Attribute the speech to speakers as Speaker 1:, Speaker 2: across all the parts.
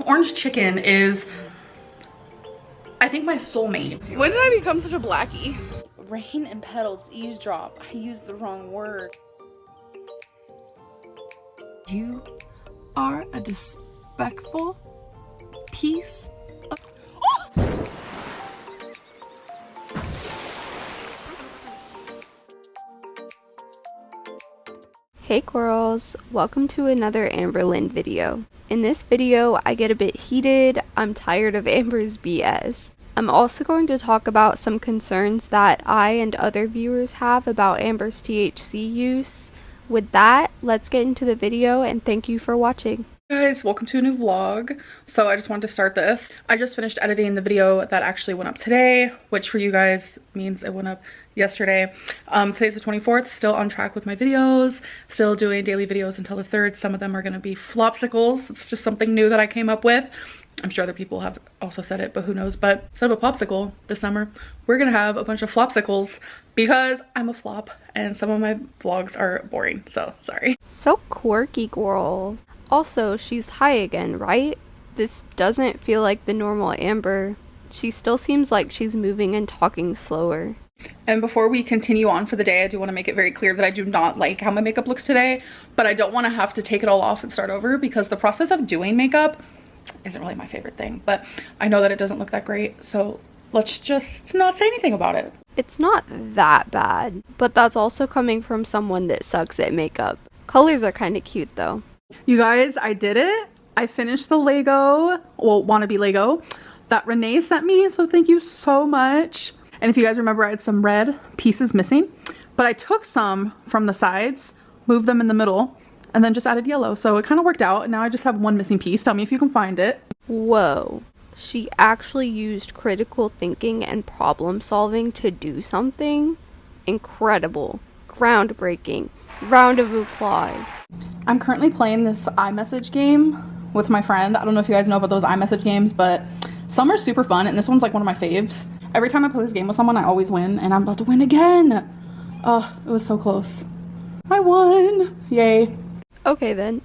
Speaker 1: orange chicken is, I think, my soulmate. When did I become such a blackie? Rain and petals, eavesdrop. I used the wrong word.
Speaker 2: You are a disrespectful piece of...
Speaker 3: Hey girls, welcome to another Amberlynn video. In this video, I get a bit heated. I'm tired of Amber's BS. I'm also going to talk about some concerns that I and other viewers have about Amber's THC use. With that, let's get into the video and thank you for watching.
Speaker 1: Guys, welcome to a new vlog. So I just wanted to start this. I just finished editing the video that actually went up today, which for you guys means it went up yesterday. Today's the 24th, still on track with my videos, still doing daily videos until the 3rd. Some of them are going to be flopsicles. It's just something new that I came up with. I'm sure other people have also said it, but who knows. But instead of a popsicle this summer, we're gonna have a bunch of flopsicles because I'm a flop and some of my vlogs are boring, so sorry.
Speaker 3: So quirky, girl. Also, she's high again, right? This doesn't feel like the normal Amber. She still seems like she's moving and talking slower.
Speaker 1: And before we continue on for the day, I do want to make it very clear that I do not like how my makeup looks today, but I don't want to have to take it all off and start over because the process of doing makeup isn't really my favorite thing, but I know that it doesn't look that great, so let's just not say anything about it.
Speaker 3: It's not that bad, but that's also coming from someone that sucks at makeup. Colors are kind of cute though.
Speaker 1: You guys, I did it. I finished the Lego, well, wannabe Lego that Renee sent me, so thank you so much. And if you guys remember, I had some red pieces missing, but I took some from the sides, moved them in the middle, and then just added yellow, so it kind of worked out, and now I just have one missing piece. Tell me if you can find it.
Speaker 3: Whoa. She actually used critical thinking and problem solving to do something? Incredible. Groundbreaking. Round of applause.
Speaker 1: I'm currently playing this iMessage game with my friend. I don't know if you guys know about those iMessage games, but some are super fun, and this one's like one of my faves. Every time I play this game with someone, I always win, and I'm about to win again. Oh, it was so close. I won. Yay.
Speaker 3: Okay then.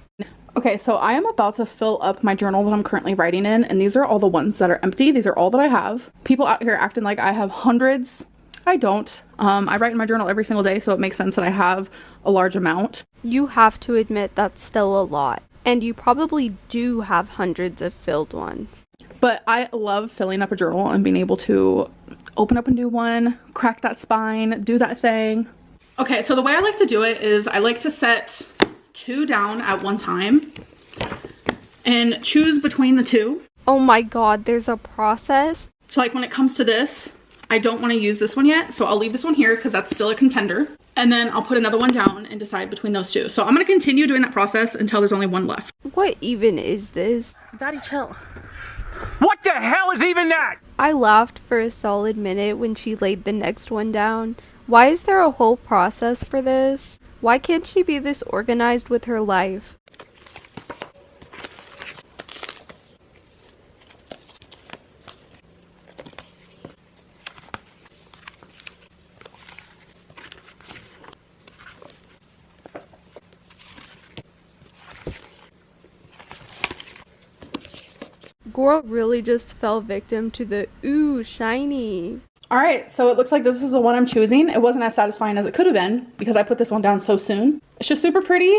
Speaker 1: Okay, so I am about to fill up my journal that I'm currently writing in, and these are all the ones that are empty. These are all that I have. People out here acting like I have hundreds. I don't. I write in my journal every single day, so it makes sense that I have a large amount.
Speaker 3: You have to admit that's still a lot. And you probably do have hundreds of filled ones.
Speaker 1: But I love filling up a journal and being able to open up a new one, crack that spine, do that thing. Okay, so the way I like to do it is I like to set 2 down at one time and choose between the 2.
Speaker 3: Oh my god, there's a process?
Speaker 1: So like when it comes to this, I don't want to use this one yet, so I'll leave this one here because that's still a contender. And then I'll put another one down and decide between those 2. So I'm going to continue doing that process until there's only one left.
Speaker 3: What even is this?
Speaker 1: Daddy, chill.
Speaker 4: What the hell is even that?
Speaker 3: I laughed for a solid minute when she laid the next one down. Why is there a whole process for this? Why can't she be this organized with her life? Girl really just fell victim to the ooh, shiny.
Speaker 1: Alright, so it looks like this is the one I'm choosing. It wasn't as satisfying as it could have been because I put this one down so soon. It's just super pretty,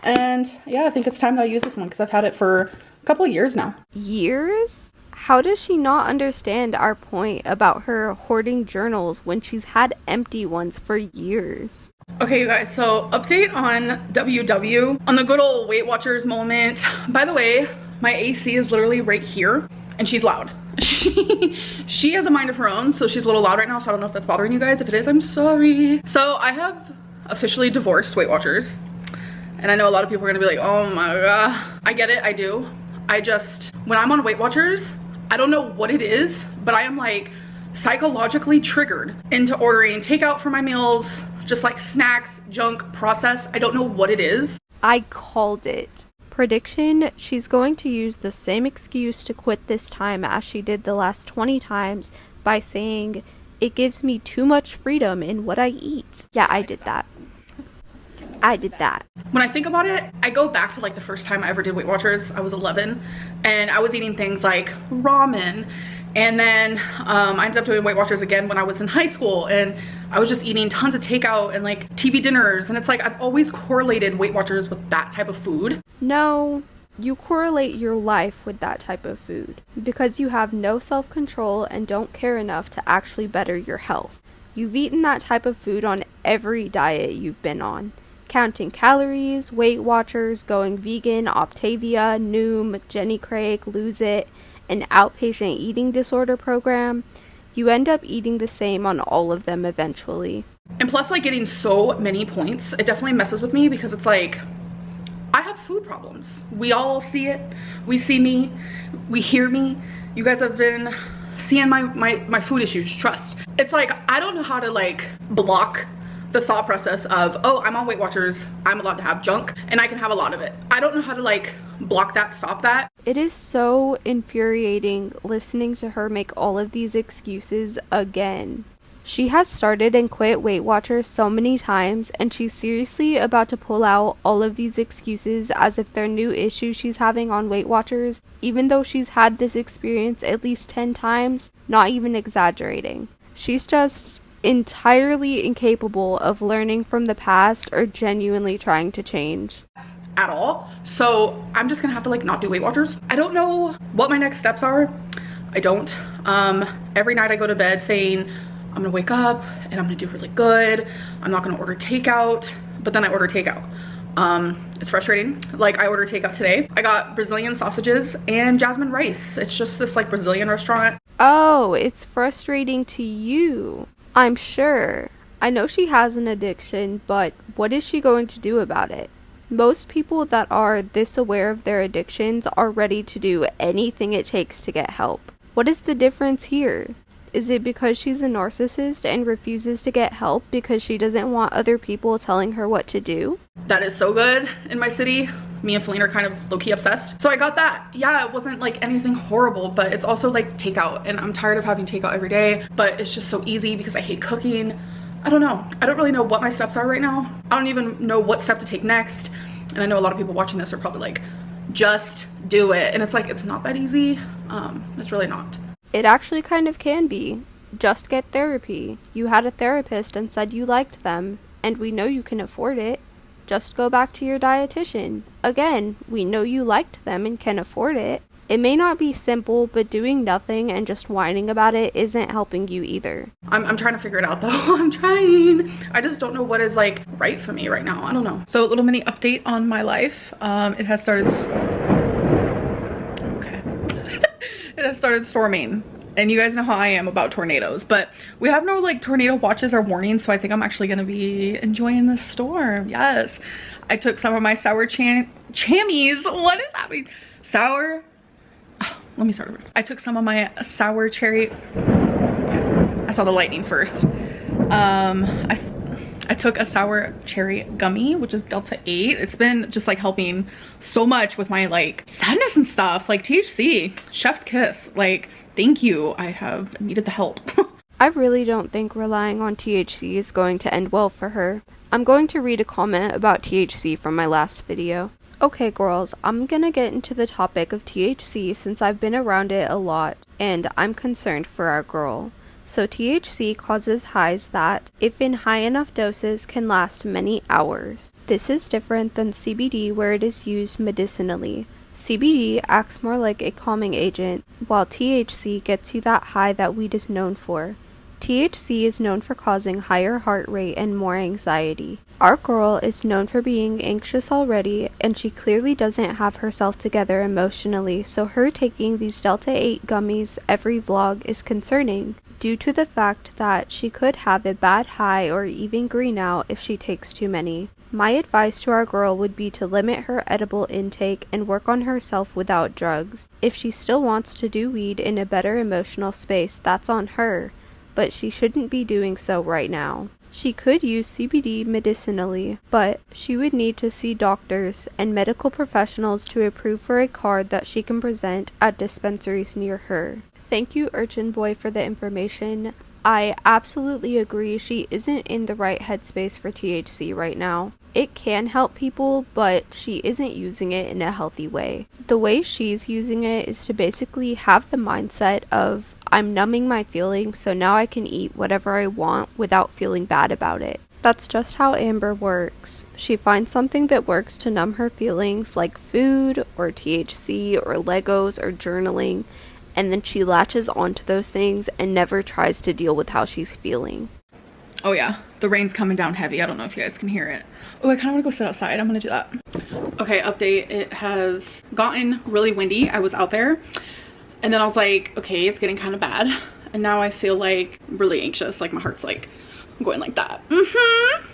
Speaker 1: and yeah, I think it's time that I use this one because I've had it for a couple of years now.
Speaker 3: Years? How does she not understand our point about her hoarding journals when she's had empty ones for years?
Speaker 1: Okay, you guys, so update on WW, on the good old Weight Watchers moment. By the way, my AC is literally right here, and she's loud. She has a mind of her own, so she's a little loud right now, so I don't know if that's bothering you guys. If it is, I'm sorry. So I have officially divorced Weight Watchers, and I know a lot of people are gonna be like, oh my god. I get it, I do. I just, when I'm on Weight Watchers, I don't know what it is, but I am like psychologically triggered into ordering takeout for my meals, just like snacks, junk, processed. I don't know what it is.
Speaker 3: I called it. Prediction, she's going to use the same excuse to quit this time as she did the last 20 times by saying, it gives me too much freedom in what I eat. Yeah, I did that. I did that.
Speaker 1: When I think about it, I go back to like the first time I ever did Weight Watchers. I was 11 and I was eating things like ramen, and then I ended up doing Weight Watchers again when I was in high school, and I was just eating tons of takeout and like TV dinners, and it's like I've always correlated Weight Watchers with that type of food.
Speaker 3: No, you correlate your life with that type of food because you have no self-control and don't care enough to actually better your health. You've eaten that type of food on every diet you've been on. Counting calories, Weight Watchers, going vegan, Optavia, Noom, Jenny Craig, Lose It, an outpatient eating disorder program. You end up eating the same on all of them eventually.
Speaker 1: And plus, like, getting so many points, it definitely messes with me because it's like, I have food problems. We all see it. We see me. We hear me. You guys have been seeing my food issues, trust. It's like, I don't know how to like block the thought process of, oh, I'm on Weight Watchers, I'm allowed to have junk and I can have a lot of it. I don't know how to like block that, stop that.
Speaker 3: It is so infuriating listening to her make all of these excuses again. She has started and quit Weight Watchers so many times, and she's seriously about to pull out all of these excuses as if they're new issues she's having on Weight Watchers, even though she's had this experience at least 10 times, not even exaggerating. She's just entirely incapable of learning from the past or genuinely trying to change.
Speaker 1: At all. So I'm just gonna have to like not do Weight Watchers. I don't know what my next steps are. I don't. Every night I go to bed saying, I'm gonna wake up and I'm gonna do really good. I'm not gonna order takeout, but then I order takeout. It's frustrating. Like, I ordered takeout today. I got Brazilian sausages and jasmine rice. It's just this like Brazilian restaurant.
Speaker 3: Oh, it's frustrating to you. I'm sure. I know she has an addiction, but what is she going to do about it? Most people that are this aware of their addictions are ready to do anything it takes to get help. What is the difference here? Is it because she's a narcissist and refuses to get help because she doesn't want other people telling her what to do?
Speaker 1: That is so good in my city. Me and Feline are kind of low-key obsessed. So I got that. Yeah, it wasn't like anything horrible, but it's also like takeout, and I'm tired of having takeout every day, but it's just so easy because I hate cooking. I don't know. I don't really know what my steps are right now. I don't even know what step to take next. And I know a lot of people watching this are probably like, just do it. And it's like, it's not that easy. It's really not.
Speaker 3: It actually kind of can be. Just get therapy. You had a therapist and said you liked them, and we know you can afford it. Just go back to your dietitian. Again, we know you liked them and can afford it. It may not be simple, but doing nothing and just whining about it isn't helping you either.
Speaker 1: I'm trying to figure it out though. I'm trying. I just don't know what is like right for me right now. I don't know. So a little mini update on my life. It has started it has started storming, and you guys know how I am about tornadoes, but we have no like tornado watches or warnings, so I think I'm actually gonna be enjoying the storm. Yes, I took some of my sour chamois. What is happening? Sour. Oh, let me start over. I took some of my sour cherry. I saw the lightning first. I took a sour cherry gummy, which is Delta 8. It's been just like helping so much with my like sadness and stuff. Like THC, chef's kiss. Like, thank you. I have needed the help.
Speaker 3: I really don't think relying on THC is going to end well for her. I'm going to read a comment about THC from my last video. Okay girls, I'm gonna get into the topic of THC since I've been around it a lot and I'm concerned for our girl. So THC causes highs that, if in high enough doses, can last many hours. This is different than CBD where it is used medicinally. CBD acts more like a calming agent, while THC gets you that high that weed is known for. THC is known for causing higher heart rate and more anxiety. Our girl is known for being anxious already, and she clearly doesn't have herself together emotionally, so her taking these Delta 8 gummies every vlog is concerning, due to the fact that she could have a bad high or even green out if she takes too many. My advice to our girl would be to limit her edible intake and work on herself without drugs. If she still wants to do weed in a better emotional space, that's on her, but she shouldn't be doing so right now. She could use CBD medicinally, but she would need to see doctors and medical professionals to approve for a card that she can present at dispensaries near her. Thank you, Urchin Boy, for the information. I absolutely agree she isn't in the right headspace for THC right now. It can help people, but she isn't using it in a healthy way. The way she's using it is to basically have the mindset of, I'm numbing my feelings, so now I can eat whatever I want without feeling bad about it. That's just how Amber works. She finds something that works to numb her feelings, like food, or THC, or Legos, or journaling, and then she latches onto those things and never tries to deal with how she's feeling.
Speaker 1: Oh yeah, the rain's coming down heavy. I don't know if you guys can hear it. Oh, I kind of want to go sit outside. I'm gonna do that. Okay, update. It has gotten really windy. I was out there and then I was like, okay, it's getting kind of bad. And now I feel like really anxious. Like my heart's like going like that.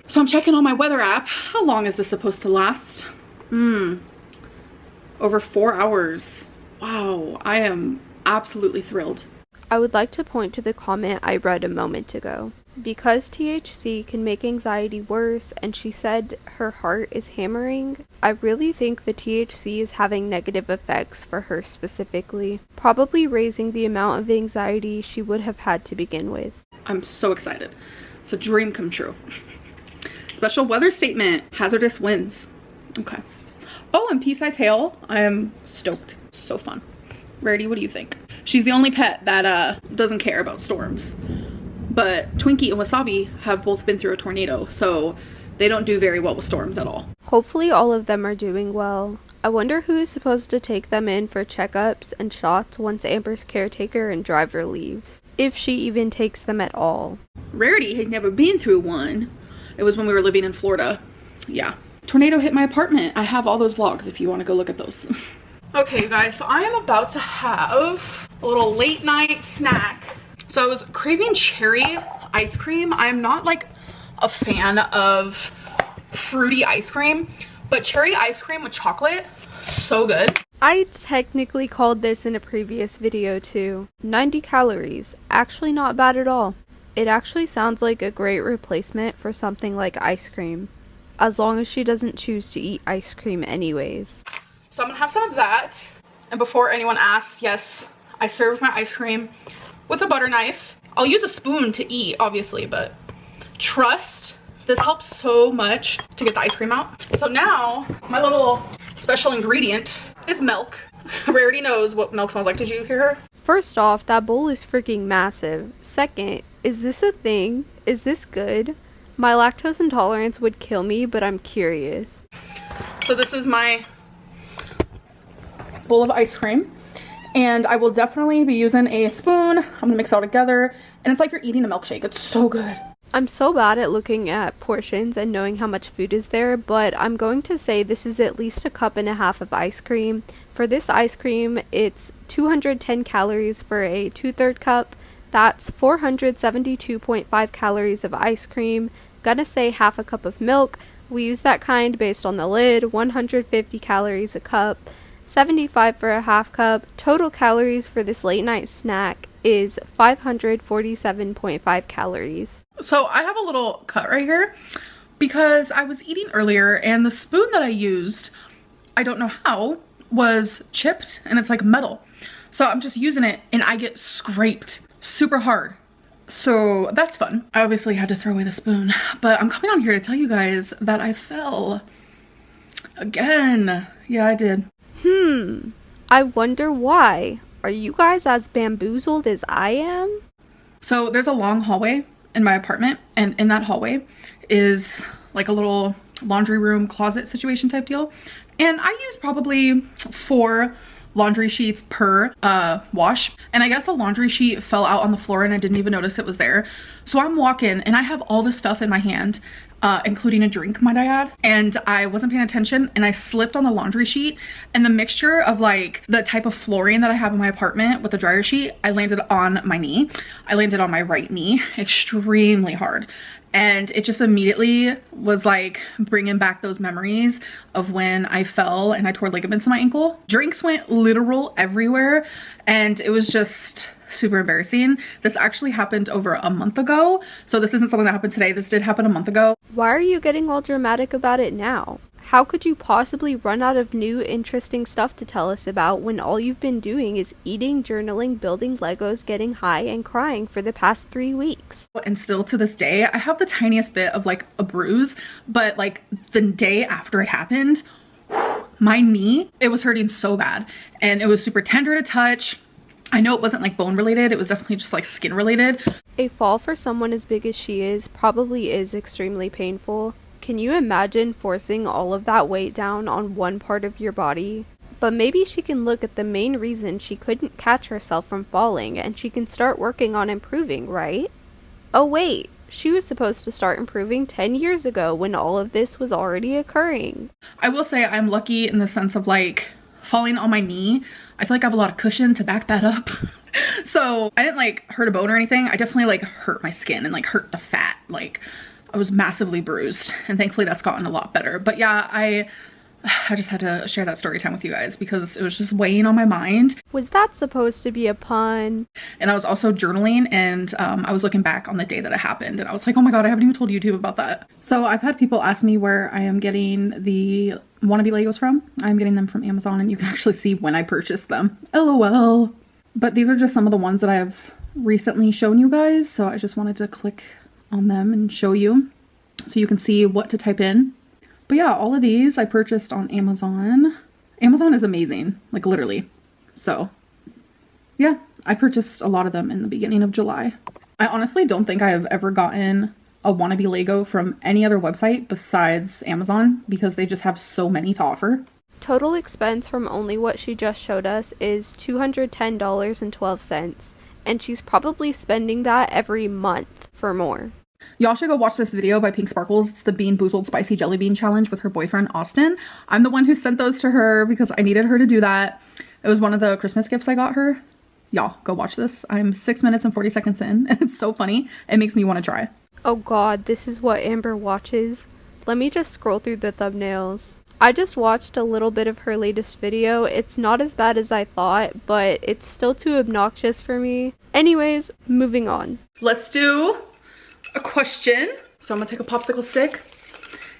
Speaker 1: So I'm checking on my weather app. How long is this supposed to last? Over 4 hours. Wow, I am absolutely thrilled.
Speaker 3: I would like to point to the comment I read a moment ago. Because THC can make anxiety worse and she said her heart is hammering, I really think the THC is having negative effects for her specifically, probably raising the amount of anxiety she would have had to begin with.
Speaker 1: I'm so excited. It's a dream come true. Special weather statement, hazardous winds. Okay. Oh, and pea-sized hail. I am stoked. So fun. Rarity, what do you think? She's the only pet that doesn't care about storms. But Twinkie and Wasabi have both been through a tornado, so they don't do very well with storms at all.
Speaker 3: Hopefully all of them are doing well. I wonder who is supposed to take them in for checkups and shots once Amber's caretaker and driver leaves. If she even takes them at all.
Speaker 1: Rarity has never been through one. It was when we were living in Florida. Yeah. Tornado hit my apartment. I have all those vlogs if you want to go look at those. Okay, you guys, so I am about to have a little late night snack. So I was craving cherry ice cream. I'm not like a fan of fruity ice cream, but cherry ice cream with chocolate, so good.
Speaker 3: I technically called this in a previous video too. 90 calories, actually not bad at all. It actually sounds like a great replacement for something like ice cream, as long as she doesn't choose to eat ice cream anyways.
Speaker 1: So I'm gonna have some of that. And before anyone asks, yes, I serve my ice cream with a butter knife. I'll use a spoon to eat, obviously, but trust, this helps so much to get the ice cream out. So now, my little special ingredient is milk. Rarity knows what milk smells like. Did you hear her?
Speaker 3: First off, that bowl is freaking massive. Second, is this a thing? Is this good? My lactose intolerance would kill me, but I'm curious.
Speaker 1: So this is my bowl of ice cream. And I will definitely be using a spoon. I'm gonna mix it all together. And it's like you're eating a milkshake. It's so good.
Speaker 3: I'm so bad at looking at portions and knowing how much food is there, but I'm going to say this is at least a cup and a half of ice cream. For this ice cream, it's 210 calories for a 2/3 cup. That's 472.5 calories of ice cream. Gonna say half a cup of milk. We use that kind based on the lid. 150 calories a cup. 75 for a half cup. Total calories for this late night snack is 547.5 calories.
Speaker 1: So I have a little cut right here because I was eating earlier and the spoon that I used, I don't know how, was chipped and it's like metal. So I'm just using it and I get scraped super hard. So that's fun. I obviously had to throw away the spoon, but I'm coming on here to tell you guys that I fell again. Yeah, I did.
Speaker 3: I wonder why. Are you guys as bamboozled as I am?
Speaker 1: So there's a long hallway in my apartment, and in that hallway is like a little laundry room closet situation type deal. And I use probably 4 laundry sheets per wash. And I guess a laundry sheet fell out on the floor and I didn't even notice it was there. So I'm walking and I have all this stuff in my hand, including a drink, might I add. And I wasn't paying attention and I slipped on the laundry sheet, and the mixture of like the type of flooring that I have in my apartment with the dryer sheet, I landed on my knee. I landed on my right knee extremely hard. And it just immediately was like bringing back those memories of when I fell and I tore ligaments in my ankle. Drinks went literal everywhere and it was just super embarrassing. This actually happened over a month ago. So this isn't something that happened today. This did happen a month ago.
Speaker 3: Why are you getting all dramatic about it now? How could you possibly run out of new, interesting stuff to tell us about when all you've been doing is eating, journaling, building Legos, getting high, and crying for the past 3 weeks?
Speaker 1: And still to this day, I have the tiniest bit of like a bruise, but like the day after it happened, my knee, it was hurting so bad, and it was super tender to touch. I know it wasn't like bone related, it was definitely just like skin related.
Speaker 3: A fall for someone as big as she is probably is extremely painful. Can you imagine forcing all of that weight down on one part of your body? But maybe she can look at the main reason she couldn't catch herself from falling, and she can start working on improving, right? Oh wait, she was supposed to start improving 10 years ago when all of this was already occurring.
Speaker 1: I will say I'm lucky in the sense of like falling on my knee. I feel like I have a lot of cushion to back that up. So I didn't like hurt a bone or anything. I definitely like hurt my skin and like hurt the fat. Like I was massively bruised, and thankfully that's gotten a lot better. But yeah, I just had to share that story time with you guys because it was just weighing on my mind.
Speaker 3: Was that supposed to be a pun?
Speaker 1: And I was also journaling, and I was looking back on the day that it happened, and I was like, oh my god, I haven't even told YouTube about that. So I've had people ask me where I am getting the wannabe Legos from. I'm getting them from Amazon, and you can actually see when I purchased them. LOL. But these are just some of the ones that I've recently shown you guys, so I just wanted to click on them and show you so you can see what to type in. But yeah, all of these I purchased on Amazon. Amazon is amazing, like literally. So yeah, I purchased a lot of them in the beginning of July. I honestly don't think I have ever gotten a wannabe Lego from any other website besides Amazon because they just have so many to offer.
Speaker 3: Total expense from only what she just showed us is $210.12, and she's probably spending that every month for more.
Speaker 1: Y'all should go watch this video by Pink Sparkles. It's the Bean Boozled Spicy Jelly Bean Challenge with her boyfriend, Austin. I'm the one who sent those to her because I needed her to do that. It was one of the Christmas gifts I got her. Y'all, go watch this. I'm 6 minutes and 40 seconds in, and it's so funny. It makes me want to try.
Speaker 3: Oh god, this is what Amber watches. Let me just scroll through the thumbnails. I just watched a little bit of her latest video. It's not as bad as I thought, but it's still too obnoxious for me. Anyways, moving on.
Speaker 1: Let's do a question. So I'm gonna take a popsicle stick.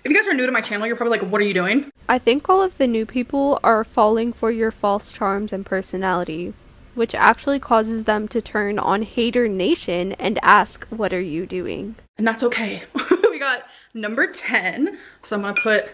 Speaker 1: If you guys are new to my channel, you're probably like, what are you doing?
Speaker 3: I think all of the new people are falling for your false charms and personality, which actually causes them to turn on Hater Nation and ask, what are you doing?
Speaker 1: And that's okay. We got number 10. So I'm gonna put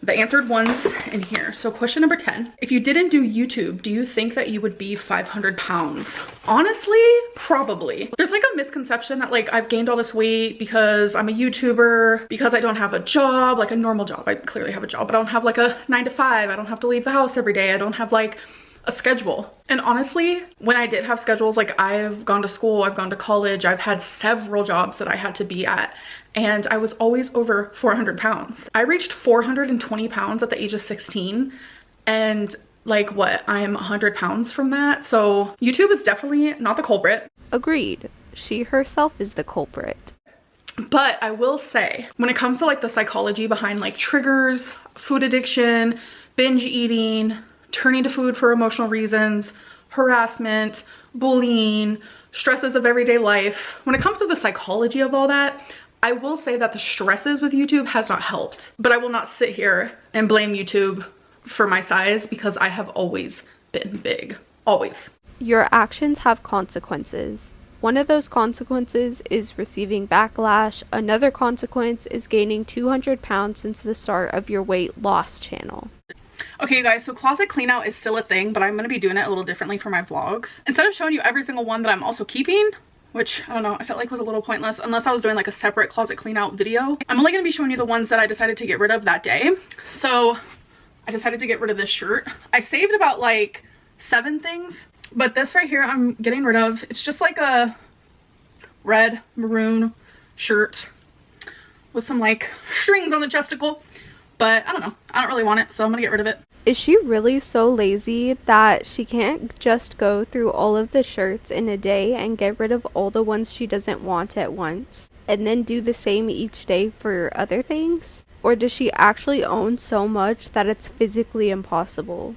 Speaker 1: the answered ones in here. So question number 10. If you didn't do YouTube, do you think that you would be 500 pounds? Honestly, probably. There's like a misconception that like I've gained all this weight because I'm a YouTuber, because I don't have a job, like a normal job. I clearly have a job, but I don't have like a 9 to 5. I don't have to leave the house every day. I don't have like a schedule. And honestly, when I did have schedules, like I've gone to school, I've gone to college, I've had several jobs that I had to be at, and I was always over 400 pounds. I reached 420 pounds at the age of 16, and like what, I'm 100 pounds from that. So YouTube is definitely not the culprit.
Speaker 3: Agreed. She herself is the culprit.
Speaker 1: But I will say, when it comes to like the psychology behind like triggers, food addiction, binge eating, turning to food for emotional reasons, harassment, bullying, stresses of everyday life. When it comes to the psychology of all that, I will say that the stresses with YouTube has not helped. But I will not sit here and blame YouTube for my size because I have always been big. Always.
Speaker 3: Your actions have consequences. One of those consequences is receiving backlash. Another consequence is gaining 200 pounds since the start of your weight loss channel.
Speaker 1: Okay, you guys, so closet clean out is still a thing, but I'm going to be doing it a little differently for my vlogs. Instead of showing you every single one that I'm also keeping, which I don't know, I felt like was a little pointless unless I was doing like a separate closet clean out video, I'm only going to be showing you the ones that I decided to get rid of that day. So I decided to get rid of this shirt. I saved about like 7 things, but this right here I'm getting rid of. It's just like a red maroon shirt with some like strings on the chesticle, but I don't know, I don't really want it, so I'm gonna get rid of it.
Speaker 3: Is she really so lazy that she can't just go through all of the shirts in a day and get rid of all the ones she doesn't want at once, and then do the same each day for other things? Or does she actually own so much that it's physically impossible?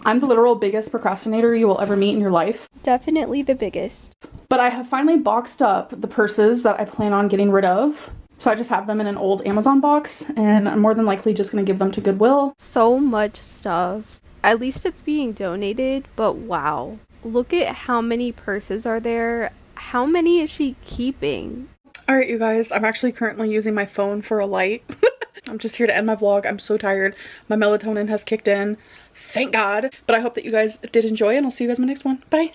Speaker 1: I'm the literal biggest procrastinator you will ever meet in your life.
Speaker 3: Definitely the biggest.
Speaker 1: But I have finally boxed up the purses that I plan on getting rid of. So I just have them in an old Amazon box, and I'm more than likely just gonna give them to Goodwill.
Speaker 3: So much stuff. At least it's being donated, but wow. Look at how many purses are there. How many is she keeping?
Speaker 1: All right, you guys, I'm actually currently using my phone for a light. I'm just here to end my vlog. I'm so tired. My melatonin has kicked in. Thank God. But I hope that you guys did enjoy, and I'll see you guys in my next one. Bye.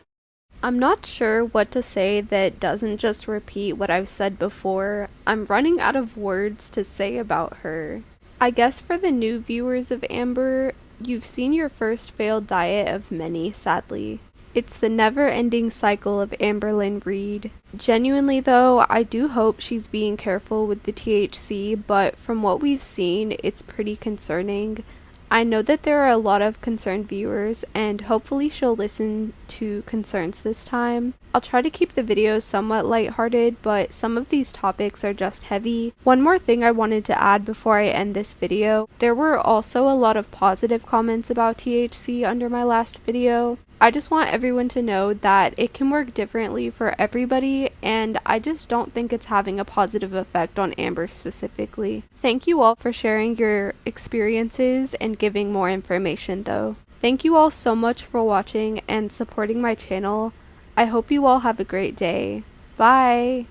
Speaker 3: I'm not sure what to say that doesn't just repeat what I've said before. I'm running out of words to say about her. I guess for the new viewers of Amber, you've seen your first failed diet of many, sadly. It's the never-ending cycle of Amberlynn Reid. Genuinely though, I do hope she's being careful with the THC, but from what we've seen, it's pretty concerning. I know that there are a lot of concerned viewers, and hopefully she'll listen to concerns this time. I'll try to keep the videos somewhat lighthearted, but some of these topics are just heavy. One more thing I wanted to add before I end this video. There were also a lot of positive comments about THC under my last video. I just want everyone to know that it can work differently for everybody, and I just don't think it's having a positive effect on Amber specifically. Thank you all for sharing your experiences and giving more information though. Thank you all so much for watching and supporting my channel. I hope you all have a great day. Bye!